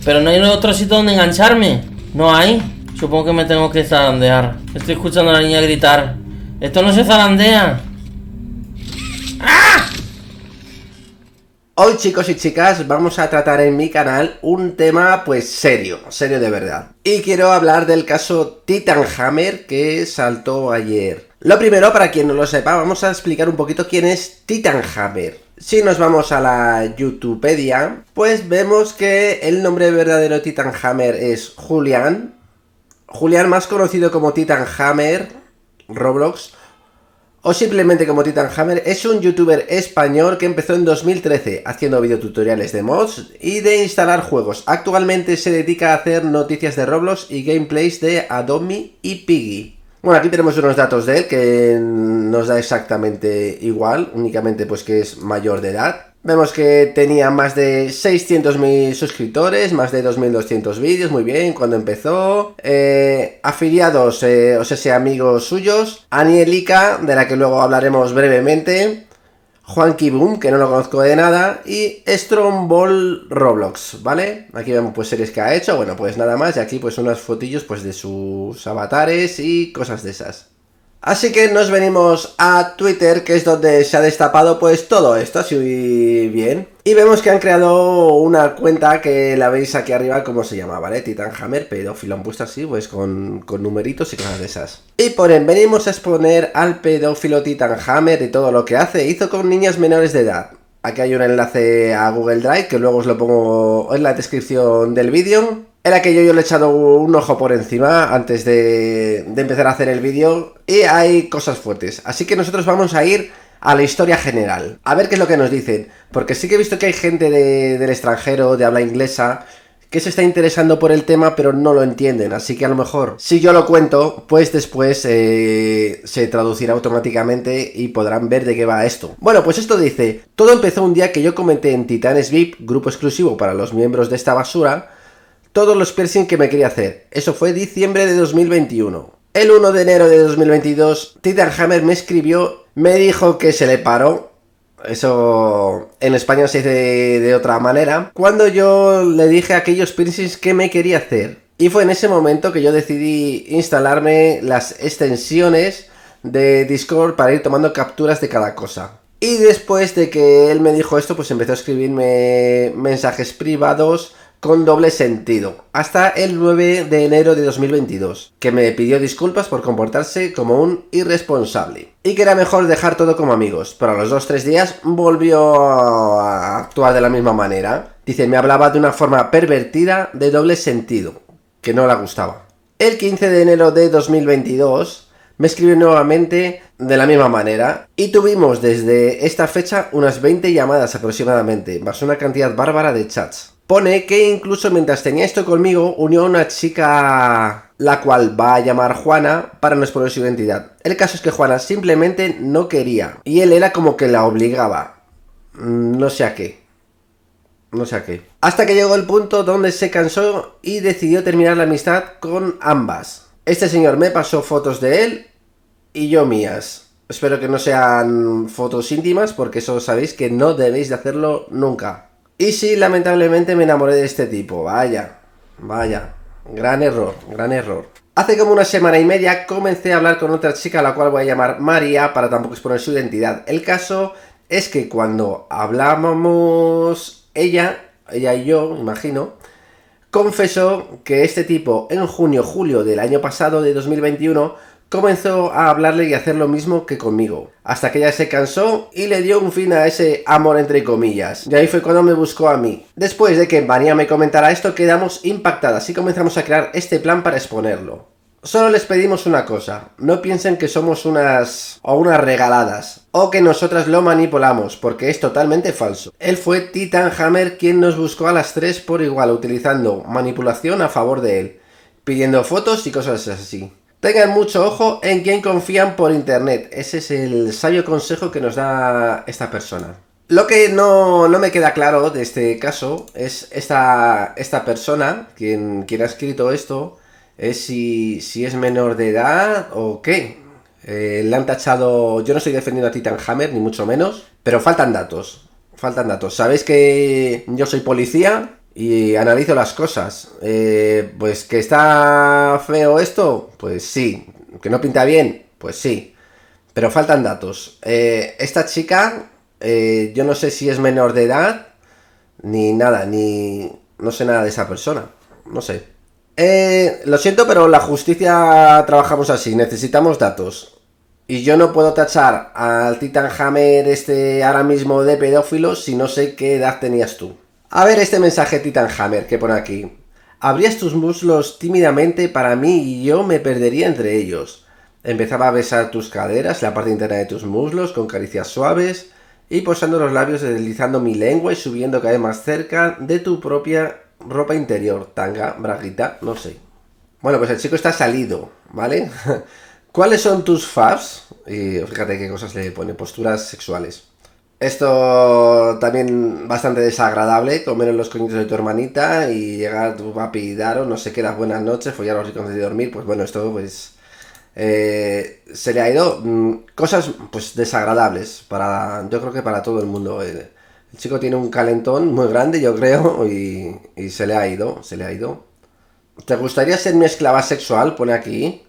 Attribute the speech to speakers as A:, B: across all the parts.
A: Pero no hay otro sitio donde engancharme. No hay. Supongo que me tengo que zarandear. Estoy escuchando a la niña gritar. Esto no se zarandea. ¡Ah!
B: Hoy, chicos y chicas, vamos a tratar en mi canal un tema pues serio de verdad. Y quiero hablar del caso Titanhammer que saltó ayer. Lo primero, para quien no lo sepa, vamos a explicar un poquito quién es Titanhammer. Si nos vamos a la Youtubepedia, pues vemos que el nombre verdadero de Titanhammer es Julián. Julián, más conocido como Titanhammer Roblox, o simplemente como Titanhammer, es un youtuber español que empezó en 2013 haciendo videotutoriales de mods y de instalar juegos. Actualmente se dedica a hacer noticias de Roblox y gameplays de Adobe y Piggy. Bueno, aquí tenemos unos datos de él que nos da exactamente igual, únicamente pues que es mayor de edad. Vemos que tenía más de 600.000 suscriptores, más de 2.200 vídeos, muy bien, cuando empezó. Afiliados, o sea, amigos suyos. Anielika, de la que luego hablaremos brevemente. Juanqui Boom, que no lo conozco de nada. Y Stromball Roblox, ¿vale? Aquí vemos pues series que ha hecho, bueno, pues nada más. Y aquí pues unas fotillos pues de sus avatares y cosas de esas. Así que nos venimos a Twitter, que es donde se ha destapado pues todo esto, así bien. Y vemos que han creado una cuenta que la veis aquí arriba, ¿cómo se llama? ¿Vale? Titanhammer, pedófilo, han puesto así, pues con numeritos y cosas de esas. Y ponen, venimos a exponer al pedófilo Titanhammer y todo lo que hace. Hizo con niñas menores de edad. Aquí hay un enlace a Google Drive, que luego os lo pongo en la descripción del vídeo. Era que yo le he echado un ojo por encima antes de empezar a hacer el vídeo y hay cosas fuertes. Así que nosotros vamos a ir a la historia general, a ver qué es lo que nos dicen. Porque sí que he visto que hay gente del extranjero, de habla inglesa, que se está interesando por el tema pero no lo entienden. Así que a lo mejor, si yo lo cuento, pues después se traducirá automáticamente y podrán ver de qué va esto. Bueno, pues esto dice, todo empezó un día que yo comenté en Titanes VIP, grupo exclusivo para los miembros de esta basura, todos los piercing que me quería hacer. Eso fue diciembre de 2021. El 1 de enero de 2022, Titanhammer me escribió, me dijo que se le paró. Eso en España se dice de otra manera. Cuando yo le dije aquellos piercings que me quería hacer. Y fue en ese momento que yo decidí instalarme las extensiones de Discord para ir tomando capturas de cada cosa. Y después de que él me dijo esto, pues empezó a escribirme mensajes privados con doble sentido, hasta el 9 de enero de 2022, que me pidió disculpas por comportarse como un irresponsable, y que era mejor dejar todo como amigos, pero a los 2-3 días volvió a actuar de la misma manera. Dice, me hablaba de una forma pervertida de doble sentido, que no le gustaba. El 15 de enero de 2022 me escribió nuevamente de la misma manera, y tuvimos desde esta fecha unas 20 llamadas aproximadamente, más una cantidad bárbara de chats. Pone que incluso mientras tenía esto conmigo, unió a una chica, la cual va a llamar Juana, para no exponer su identidad. El caso es que Juana simplemente no quería, y él era como que la obligaba. No sé a qué. No sé a qué. Hasta que llegó el punto donde se cansó y decidió terminar la amistad con ambas. Este señor me pasó fotos de él y yo mías. Espero que no sean fotos íntimas, porque eso sabéis que no debéis de hacerlo nunca. Y sí, lamentablemente me enamoré de este tipo, vaya, gran error. Hace como una semana y media comencé a hablar con otra chica a la cual voy a llamar María para tampoco exponer su identidad. El caso es que cuando hablábamos ella y yo, imagino, confesó que este tipo en julio del año pasado, de 2021, comenzó a hablarle y a hacer lo mismo que conmigo, hasta que ella se cansó y le dio un fin a ese amor entre comillas. Y ahí fue cuando me buscó a mí. Después de que María me comentara esto, quedamos impactadas y comenzamos a crear este plan para exponerlo. Solo les pedimos una cosa, no piensen que somos unas regaladas, o que nosotras lo manipulamos, porque es totalmente falso. Él fue Titanhammer quien nos buscó a las 3 por igual, utilizando manipulación a favor de él, pidiendo fotos y cosas así. Tengan mucho ojo en quién confían por internet. Ese es el sabio consejo que nos da esta persona. Lo que no me queda claro de este caso es esta persona, quien ha escrito esto, es si es menor de edad o qué. Le han tachado... Yo no estoy defendiendo a Titanhammer, ni mucho menos, pero faltan datos. Sabéis que yo soy policía y analizo las cosas. Pues que está feo esto, pues sí. Que no pinta bien, pues sí. Pero faltan datos. Esta chica, yo no sé si es menor de edad, ni nada, ni... No sé nada de esa persona, no sé. Lo siento, pero la justicia trabajamos así, necesitamos datos. Y yo no puedo tachar al Titan Hammer este ahora mismo de pedófilo si no sé qué edad tenías tú. A ver este mensaje Titan Hammer que pone aquí. Abrías tus muslos tímidamente para mí y yo me perdería entre ellos. Empezaba a besar tus caderas, la parte interna de tus muslos, con caricias suaves y posando los labios, deslizando mi lengua y subiendo cada vez más cerca de tu propia ropa interior, tanga, braguita, no sé. Bueno, pues el chico está salido, ¿vale? ¿Cuáles son tus faves? Y fíjate qué cosas le pone, posturas sexuales. Esto también bastante desagradable, comer en los coñitos de tu hermanita y llegar tu papi y Daro, no sé qué, las buenas noches, follar los ricos de dormir, pues bueno, esto pues... se le ha ido cosas pues desagradables para, yo creo que para todo el mundo. El chico tiene un calentón muy grande, yo creo, y se le ha ido, se le ha ido. ¿Te gustaría ser mi esclava sexual? Pone aquí.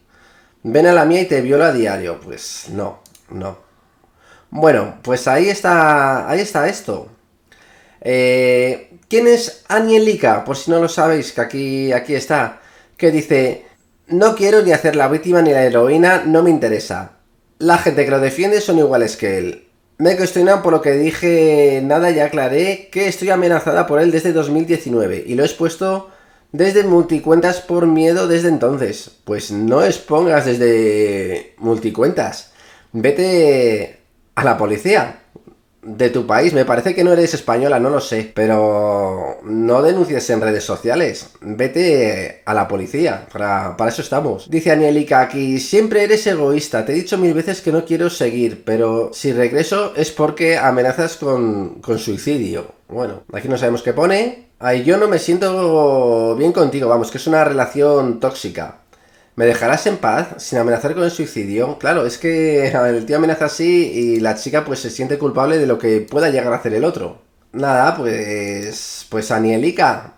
B: Ven a la mía y te violo a diario. Pues no, no. Bueno, pues ahí está esto. ¿Quién es Anielika? Por si no lo sabéis, que aquí está. Que dice... No quiero ni hacer la víctima ni la heroína, no me interesa. La gente que lo defiende son iguales que él. Me cuestionan por lo que dije nada y aclaré que estoy amenazada por él desde 2019 y lo he expuesto desde multicuentas por miedo desde entonces. Pues no expongas desde multicuentas. Vete a la policía de tu país. Me parece que no eres española, no lo sé. Pero no denuncies en redes sociales. Vete a la policía. Para eso estamos. Dice Anielika aquí, siempre eres egoísta. Te he dicho 1000 veces que no quiero seguir. Pero si regreso es porque amenazas con suicidio. Bueno, aquí no sabemos qué pone. Ay, yo no me siento bien contigo. Vamos, que es una relación tóxica. ¿Me dejarás en paz sin amenazar con el suicidio? Claro, es que el tío amenaza así y la chica pues se siente culpable de lo que pueda llegar a hacer el otro. Nada, pues Anielika,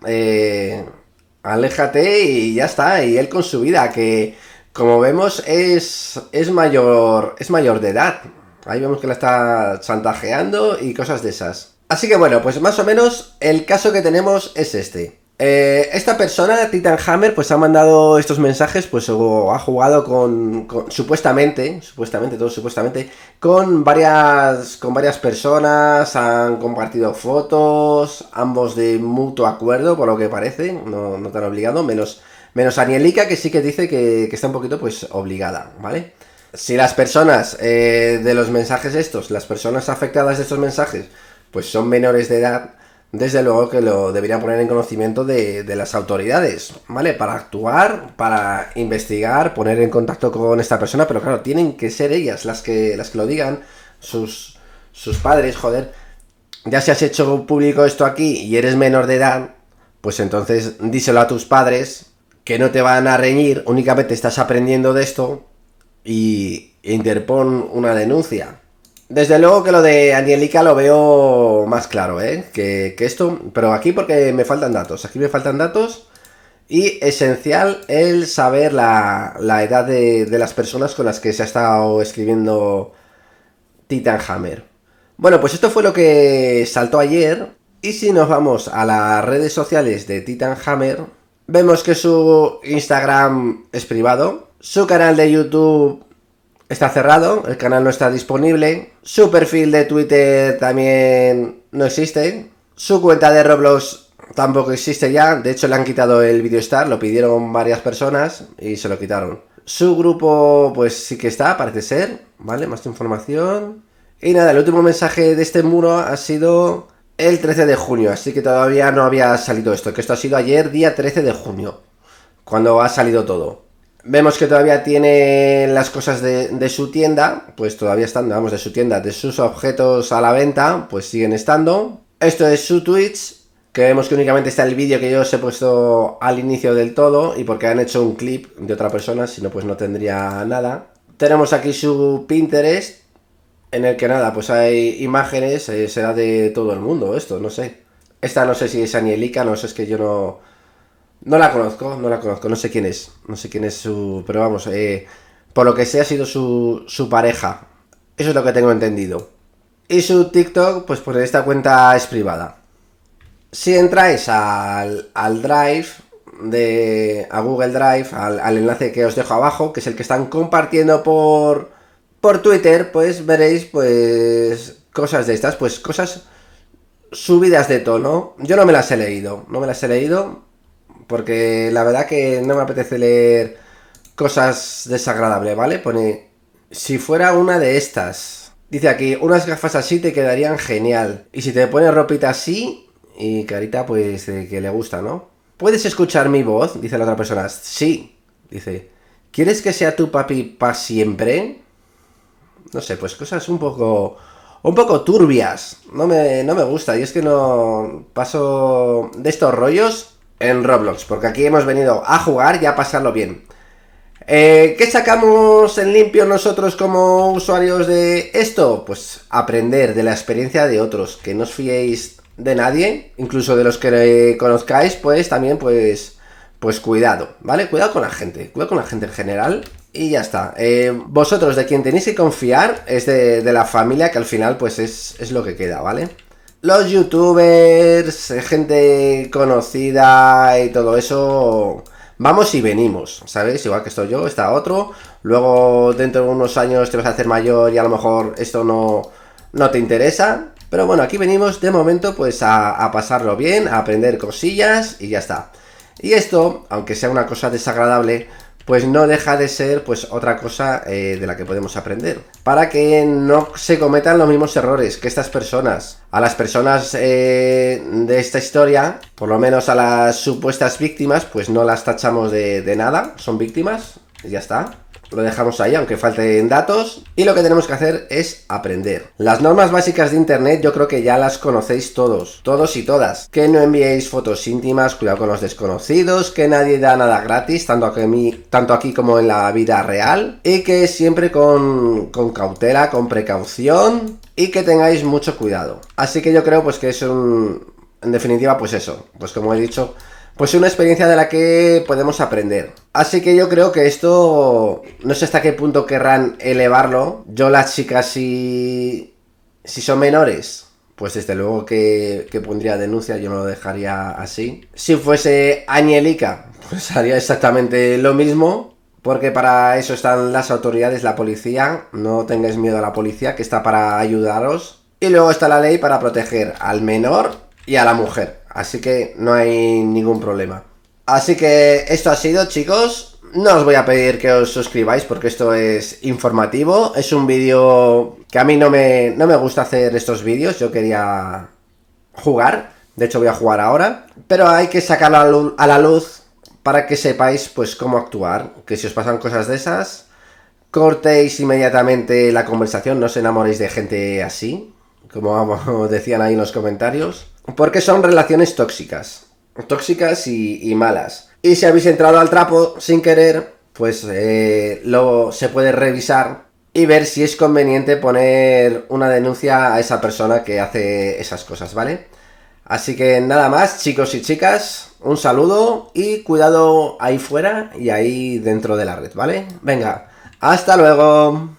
B: aléjate y ya está, y él con su vida, que como vemos es mayor de edad. Ahí vemos que la está chantajeando y cosas de esas. Así que bueno, pues más o menos el caso que tenemos es este. Esta persona, Titan Hammer, pues ha mandado estos mensajes, pues o ha jugado con supuestamente, todo supuestamente, con varias personas, han compartido fotos, ambos de mutuo acuerdo, por lo que parece, no tan obligado, menos Anielika, que sí que dice que está un poquito pues obligada, ¿vale? Si las personas de los mensajes estos, las personas afectadas de estos mensajes, pues son menores de edad, desde luego que lo deberían poner en conocimiento de las autoridades, ¿vale? Para actuar, para investigar, poner en contacto con esta persona, pero claro, tienen que ser ellas las que lo digan, sus padres, joder. Ya si has hecho público esto aquí y eres menor de edad, pues entonces díselo a tus padres, que no te van a reñir, únicamente estás aprendiendo de esto y interpon una denuncia. Desde luego que lo de Anielika lo veo más claro, que esto, pero aquí porque me faltan datos, y esencial el saber la edad de las personas con las que se ha estado escribiendo Titan Hammer. Bueno, pues esto fue lo que saltó ayer, y si nos vamos a las redes sociales de Titan Hammer, vemos que su Instagram es privado, su canal de YouTube está cerrado, el canal no está disponible. Su perfil de Twitter también no existe. Su cuenta de Roblox tampoco existe ya. De hecho, le han quitado el Video Star. Lo pidieron varias personas y se lo quitaron. Su grupo, pues sí que está, parece ser. Vale, más información. Y nada, el último mensaje de este muro ha sido el 13 de junio. Así que todavía no había salido esto. Que esto ha sido ayer, día 13 de junio. Cuando ha salido todo. Vemos que todavía tiene las cosas de su tienda, pues todavía están, vamos, de su tienda, de sus objetos a la venta, pues siguen estando. Esto es su Twitch, que vemos que únicamente está el vídeo que yo os he puesto al inicio del todo, y porque han hecho un clip de otra persona, si no pues no tendría nada. Tenemos aquí su Pinterest, en el que nada, pues hay imágenes, será de todo el mundo esto, no sé. Esta no sé si es Anielika, no sé, es que yo no la conozco, no sé quién es. No sé quién es su... Pero vamos, por lo que sé ha sido su pareja. Eso es lo que tengo entendido. Y su TikTok, pues por esta cuenta es privada. Si entráis al Drive, a Google Drive, al enlace que os dejo abajo, que es el que están compartiendo por Twitter, pues veréis pues cosas de estas, pues cosas subidas de tono. Yo no me las he leído, porque la verdad que no me apetece leer cosas desagradables, ¿vale? Pone, si fuera una de estas. Dice aquí, unas gafas así te quedarían genial. Y si te pones ropita así y carita pues que le gusta, ¿no? ¿Puedes escuchar mi voz? Dice la otra persona. Sí. Dice, ¿quieres que sea tu papi para siempre? No sé, pues cosas un poco turbias. No me gusta. Y es que no paso de estos rollos en Roblox, porque aquí hemos venido a jugar y a pasarlo bien. ¿Qué sacamos en limpio nosotros como usuarios de esto? Pues aprender de la experiencia de otros, que no os fiéis de nadie, incluso de los que conozcáis, pues también pues cuidado, ¿vale? Cuidado con la gente en general y ya está. Vosotros de quien tenéis que confiar es de la familia, que al final pues es lo que queda, ¿vale? Los youtubers, gente conocida y todo eso, vamos y venimos, ¿sabes? Igual que estoy yo, está otro. Luego dentro de unos años te vas a hacer mayor y a lo mejor esto no te interesa. Pero bueno, aquí venimos de momento pues a pasarlo bien, a aprender cosillas y ya está. Y esto, aunque sea una cosa desagradable, pues no deja de ser pues otra cosa de la que podemos aprender. Para que no se cometan los mismos errores que estas personas. A las personas de esta historia, por lo menos a las supuestas víctimas, pues no las tachamos de nada, son víctimas y ya está. Lo dejamos ahí, aunque falten datos. Y lo que tenemos que hacer es aprender. Las normas básicas de internet yo creo que ya las conocéis todos y todas. Que no enviéis fotos íntimas, cuidado con los desconocidos, que nadie da nada gratis, tanto aquí como en la vida real. Y que siempre con cautela, con precaución, y que tengáis mucho cuidado. Así que yo creo pues que es en definitiva pues eso, pues como he dicho, pues una experiencia de la que podemos aprender. Así que yo creo que esto, no sé hasta qué punto querrán elevarlo. Yo las chicas si son menores, pues desde luego que pondría denuncia, yo no lo dejaría así. Si fuese Anielika, pues haría exactamente lo mismo, porque para eso están las autoridades, la policía. No tengáis miedo a la policía, que está para ayudaros. Y luego está la ley para proteger al menor y a la mujer. Así que no hay ningún problema. Así que esto ha sido, chicos. No os voy a pedir que os suscribáis porque esto es informativo. Es un vídeo que a mí no me gusta hacer estos vídeos. Yo quería jugar. De hecho voy a jugar ahora. Pero hay que sacarlo a la luz para que sepáis pues cómo actuar. Que si os pasan cosas de esas, cortéis inmediatamente la conversación. No os enamoréis de gente así, como decían ahí en los comentarios. Porque son relaciones tóxicas y malas. Y si habéis entrado al trapo sin querer, pues luego se puede revisar y ver si es conveniente poner una denuncia a esa persona que hace esas cosas, ¿vale? Así que nada más, chicos y chicas, un saludo y cuidado ahí fuera y ahí dentro de la red, ¿vale? Venga, hasta luego.